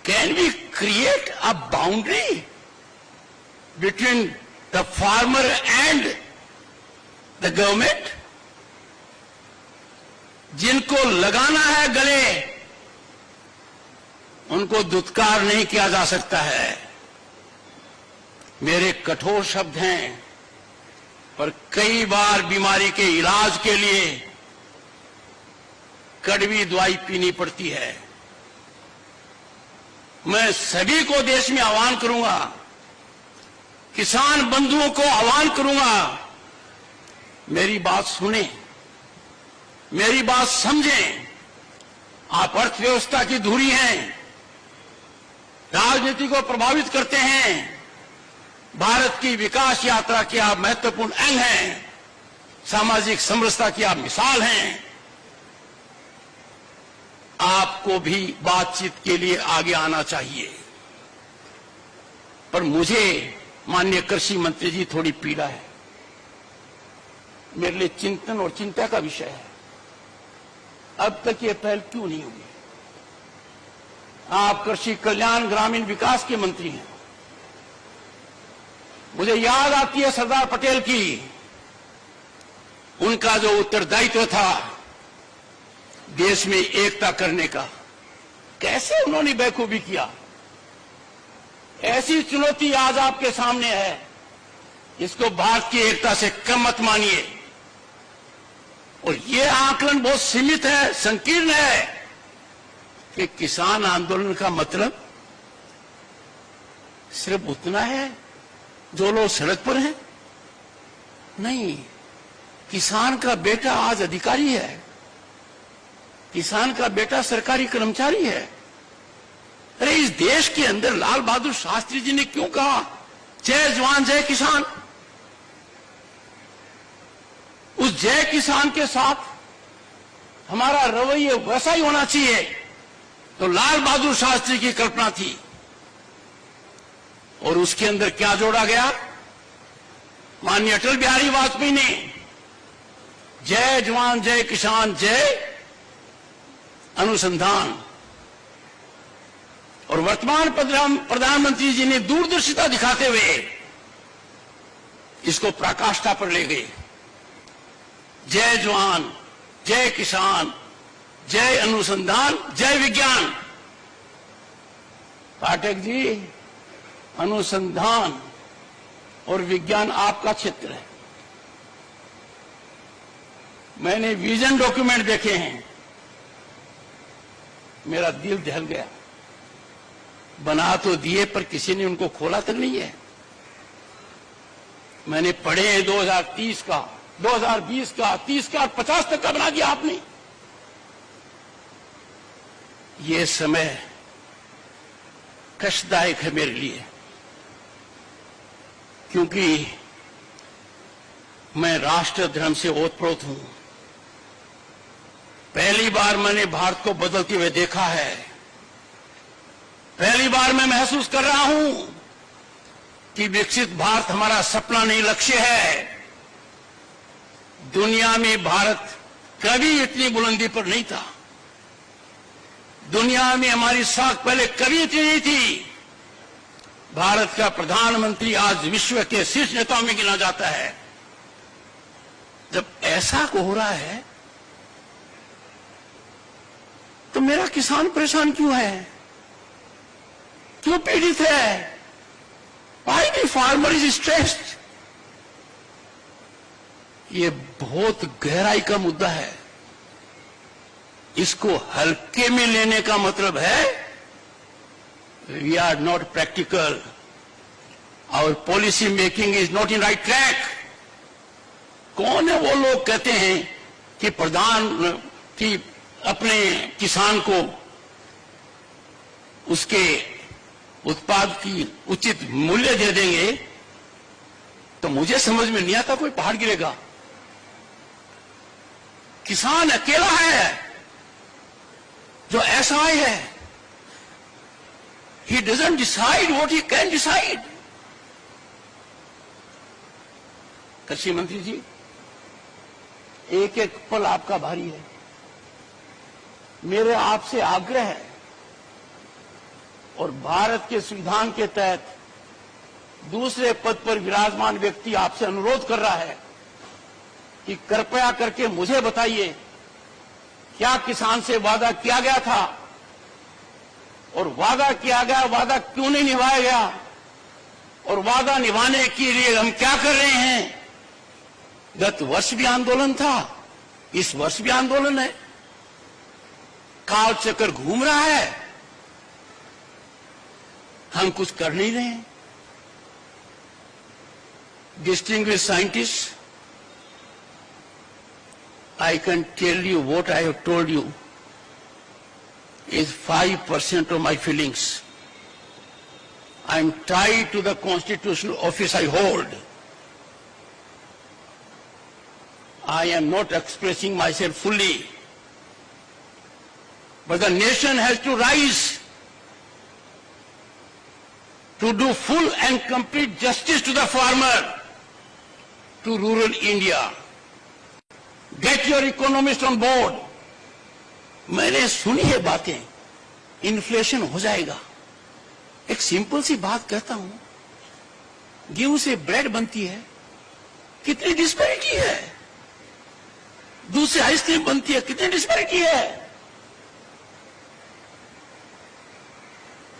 can we create a boundary between the farmer and the government? जिनको लगाना है गले, उनको दुत्कार नहीं किया जा सकता है। मेरे कठोर शब्द हैं, पर कई बार बीमारी के इलाज के लिए कड़वी दवाई पीनी पड़ती है। मैं सभी को देश में आह्वान करूंगा, किसान बंधुओं को आह्वान करूंगा, मेरी बात सुने, मेरी बात समझें। आप अर्थव्यवस्था की धुरी हैं, राजनीति को प्रभावित करते हैं, भारत की विकास यात्रा के आप महत्वपूर्ण अंग हैं, सामाजिक समरसता की आप मिसाल हैं। आपको भी बातचीत के लिए आगे आना चाहिए। पर मुझे माननीय कृषि मंत्री जी थोड़ी पीड़ा है, मेरे लिए चिंतन और चिंता का विषय है। अब तक ये पहल क्यों नहीं हुई? आप कृषि कल्याण ग्रामीण विकास के मंत्री हैं। मुझे याद आती है सरदार पटेल की, उनका जो उत्तरदायित्व था देश में एकता करने का, कैसे उन्होंने बेखूबी किया। ऐसी चुनौती आज आपके सामने है, इसको भारत की एकता से कम मत मानिए। और यह आकलन बहुत सीमित है, संकीर्ण है कि किसान आंदोलन का मतलब सिर्फ उतना है जो लोग सड़क पर हैं। नहीं, किसान का बेटा आज अधिकारी है, किसान का बेटा सरकारी कर्मचारी है। अरे इस देश के अंदर लाल बहादुर शास्त्री जी ने क्यों कहा जय जवान जय किसान? उस जय किसान के साथ हमारा रवैया वैसा ही होना चाहिए, तो लाल बहादुर शास्त्री की कल्पना थी। और उसके अंदर क्या जोड़ा गया? माननीय अटल बिहारी वाजपेयी ने जय जवान जय किसान जय अनुसंधान, और वर्तमान प्रधानमंत्री जी ने दूरदर्शिता दिखाते हुए इसको पराकाष्ठा पर ले गए। जय जवान जय किसान जय अनुसंधान जय विज्ञान। पाठक जी, अनुसंधान और विज्ञान आपका क्षेत्र है। मैंने विजन डॉक्यूमेंट देखे हैं, मेरा दिल दहल गया। बना तो दिए पर किसी ने उनको खोला तक नहीं है। मैंने पढ़े 2030 का, 2020 का, 30 का, 50 तक का बना दिया आपने। ये समय कष्टदायक है मेरे लिए, क्योंकि मैं राष्ट्र धर्म से ओतप्रोत हूं। पहली बार मैंने भारत को बदलते हुए देखा है। पहली बार मैं महसूस कर रहा हूं कि विकसित भारत हमारा सपना नहीं, लक्ष्य है। दुनिया में भारत कभी इतनी बुलंदी पर नहीं था। दुनिया में हमारी साख पहले कभी इतनी नहीं थी। भारत का प्रधानमंत्री आज विश्व के शीर्ष नेताओं में गिना जाता है। जब ऐसा हो रहा है तो मेरा किसान परेशान क्यों है, क्यों पीड़ित है? Why the farmer is stressed? ये बहुत गहराई का मुद्दा है। इसको हल्के में लेने का मतलब है we are not practical, our policy making is not in right track। कौन है वो लोग कहते हैं कि प्रधानमंत्री अपने किसान को उसके उत्पाद की उचित मूल्य दे देंगे? तो मुझे समझ में नहीं आता कोई पहाड़ गिरेगा। किसान अकेला है जो SI है। He doesn't decide what he can decide। कृषि मंत्री जी, एक एक पल आपका भारी है। मेरे आपसे आग्रह है, और भारत के संविधान के तहत दूसरे पद पर विराजमान व्यक्ति आपसे अनुरोध कर रहा है कि कृपया करके मुझे बताइए, क्या किसान से वादा किया गया था और वादा किया गया वादा क्यों नहीं निभाया गया, और वादा निभाने के लिए हम क्या कर रहे हैं। गत वर्ष भी आंदोलन था, इस वर्ष भी आंदोलन है, काल चक्कर घूम रहा है, हम कुछ कर नहीं रहे हैं। Distinguished scientists, I can tell you what I have told you is 5% of my feelings. I am tied to the constitutional office I hold. I am not expressing myself fully. But the nation has to rise to do full and complete justice to the farmer, to rural India. Get your economists on board. मैंने सुनी है बातें, inflation हो जाएगा। एक simple सी बात कहता हूं, गेहूं से ब्रेड बनती है, कितनी डिस्पैरिटी है। दूध से आइसक्रीम बनती है, कितनी डिस्पैरिटी है।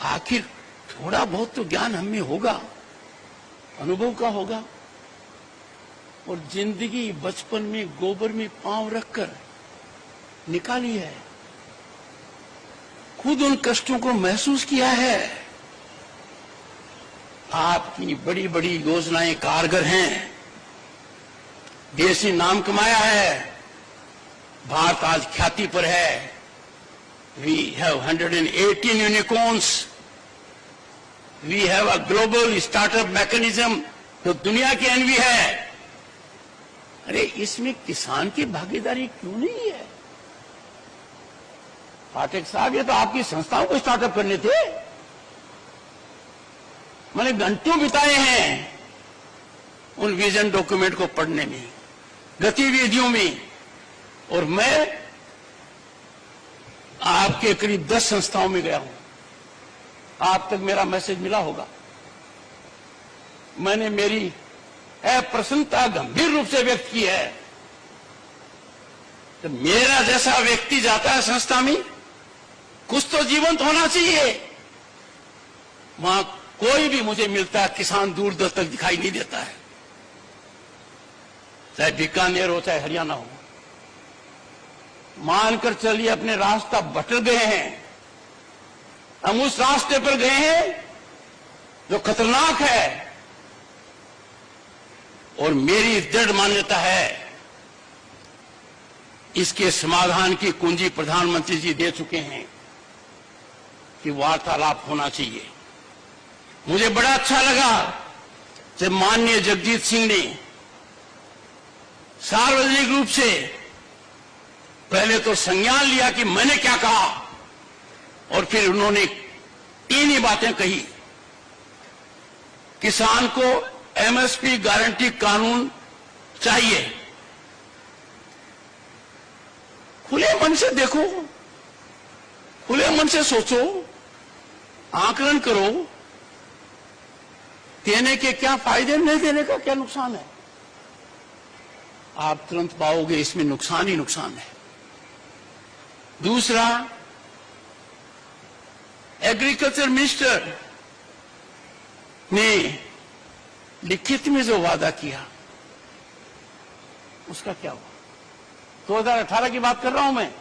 आखिर थोड़ा बहुत तो ज्ञान हम में होगा, अनुभव का होगा। और जिंदगी बचपन में गोबर में पांव रखकर निकाली है, खुद उन कष्टों को महसूस किया है। आपकी बड़ी बड़ी योजनाएं कारगर हैं, देश ने नाम कमाया है, भारत आज ख्याति पर है। We have 118 unicorns, we have a global startup mechanism, तो दुनिया की एनवी है। अरे इसमें किसान की भागीदारी क्यों नहीं है। पाठक साहब, ये तो आपकी संस्थाओं को स्टार्टअप करने थे। मैंने घंटों बिताए हैं उन विजन डॉक्यूमेंट को पढ़ने में, गतिविधियों में, और मैं आपके करीब 10 संस्थाओं में गया हूं। आप तक मेरा मैसेज मिला होगा। मैंने मेरी प्रसन्नता गंभीर रूप से व्यक्त की है। तो मेरा जैसा व्यक्ति जाता है संस्था में, कुछ तो जीवंत होना चाहिए। वहां कोई भी मुझे मिलता है, किसान दूर दूर तक दिखाई नहीं देता है, चाहे बीकानेर हो चाहे हरियाणा हो। मानकर चलिए अपने रास्ता भटक गए हैं, हम उस रास्ते पर गए हैं जो खतरनाक है। और मेरी दृढ़ मान्यता है इसके समाधान की कुंजी प्रधानमंत्री जी दे चुके हैं कि वार्तालाप होना चाहिए। मुझे बड़ा अच्छा लगा जब माननीय जगजीत सिंह ने सार्वजनिक रूप से पहले तो संज्ञान लिया कि मैंने क्या कहा, और फिर उन्होंने तीन ही बातें कही। किसान को एमएसपी गारंटी कानून चाहिए। खुले मन से देखो, खुले मन से सोचो, आकलन करो, देने के क्या फायदे, नहीं देने का क्या नुकसान है। आप तुरंत पाओगे इसमें नुकसान ही नुकसान है। दूसरा, एग्रीकल्चर मिनिस्टर ने लिखित में जो वादा किया उसका क्या हुआ। 2018 की बात कर रहा हूं मैं।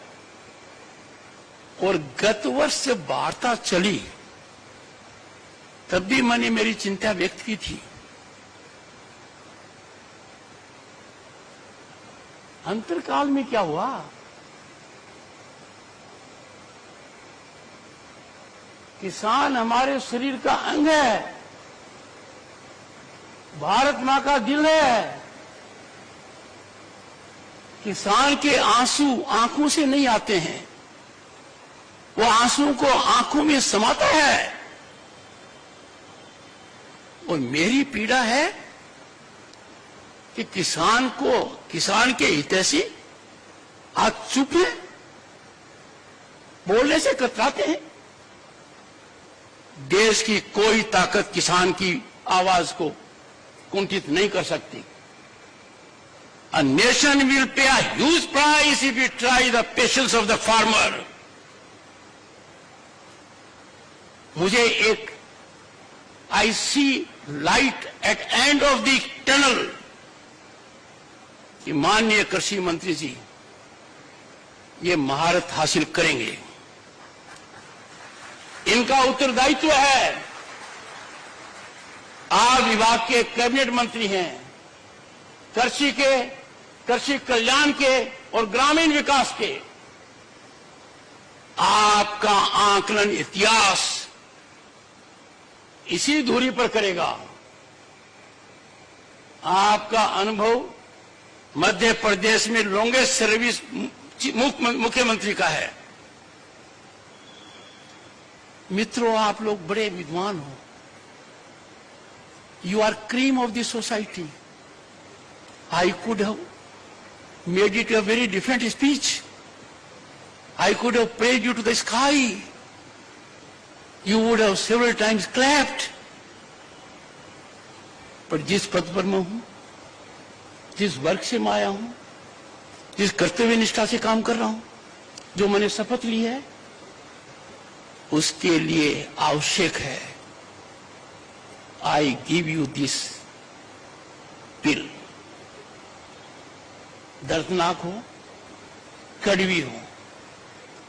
और गत वर्ष जब वार्ता चली तब भी मैंने मेरी चिंता व्यक्त की थी। अंतरकाल में क्या हुआ। किसान हमारे शरीर का अंग है, भारत मां का दिल है। किसान के आंसू आंखों से नहीं आते हैं, वो आंसू को आंखों में समाता है। और मेरी पीड़ा है कि किसान के हितैषी आज चुप है, बोलने से कतराते हैं। देश की कोई ताकत किसान की आवाज को कुंठित नहीं कर सकती। A nation will pay a huge price if it try the patience of the farmer. मुझे एक I see light at end of the tunnel कि माननीय कृषि मंत्री जी ये महारत हासिल करेंगे। इनका उत्तरदायित्व है, आप विभाग के कैबिनेट मंत्री हैं, कृषि के, कृषि कल्याण के और ग्रामीण विकास के। आपका आकलन इतिहास इसी धुरी पर करेगा। आपका अनुभव मध्य प्रदेश में लॉन्गेस्ट सर्विस मुख्यमंत्री का है। मित्रों, आप लोग बड़े विद्वान हो। You are cream of the society. I could have made it a very different speech. I could have praised you to the sky. You would have several times clapped. पर जिस पद पर मैं हूं, जिस वर्ग से मैं आया हूं, जिस कर्तव्य निष्ठा से काम कर रहा हूं, जो मैंने शपथ ली है, उसके लिए आवश्यक है I give you this pill. दर्दनाक हो, कड़वी हो,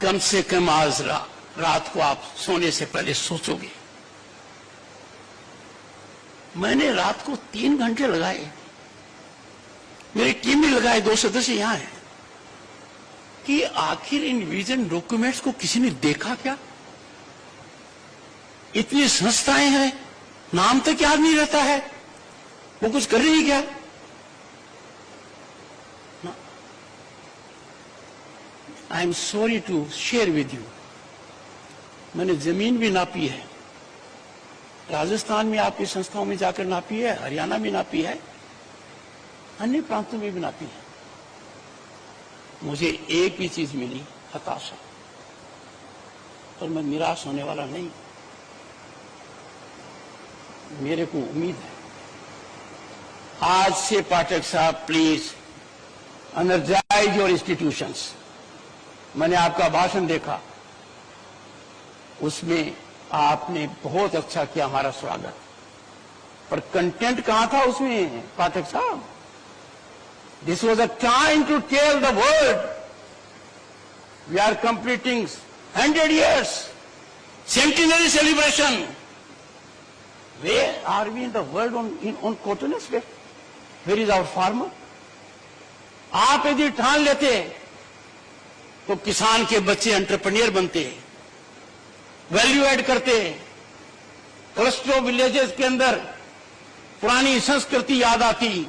कम से कम आज रात को आप सोने से पहले सोचोगे। मैंने रात को 3 घंटे लगाए, मेरी टीम भी लगाए, 2 सदस्य यहां हैं, कि आखिर इन विजन डॉक्यूमेंट्स को किसी ने देखा क्या? इतनी संस्थाएं हैं, नाम तक याद नहीं रहता है, वो कुछ कर रही क्या? I am sorry to share with you, मैंने जमीन भी नापी है, राजस्थान में आपकी संस्थाओं में जाकर नापी है, हरियाणा में नापी है, अन्य प्रांतों में भी नापी है। मुझे एक ही चीज मिली, हताशा। पर मैं निराश होने वाला नहीं। मेरे को उम्मीद है आज से पाठक साहब प्लीज एनर्जाइज योर इंस्टीट्यूशंस। मैंने आपका भाषण देखा, उसमें आपने बहुत अच्छा किया हमारा स्वागत, पर कंटेंट कहां था उसमें पाठक साहब? This was a time to tell the world we are completing 100 years centenary celebration. Where are we in the world on cotton aspect? Where is our farmer? आप यदि ठान लेते तो किसान के बच्चे एंटरप्रेन्योर बनते, वैल्यू ऐड करते, क्लस्टर विलेजेस के अंदर पुरानी संस्कृति याद आती।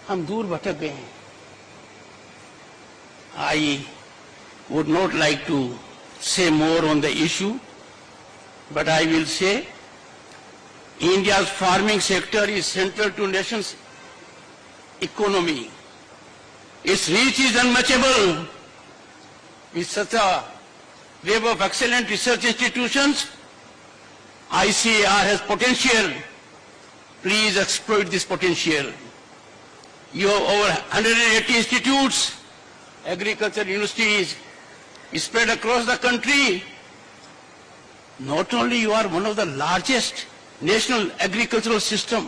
हम दूर भटक गए हैं। I would not like to say more on the issue, but I will say India's farming sector is central to nation's economy. Its reach is unmatchable. With such a web of excellent research institutions, ICAR has potential. Please exploit this potential. You have over 180 institutes, agriculture universities spread across the country. Not only you are one of the largest national agricultural system,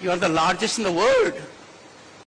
you are the largest in the world.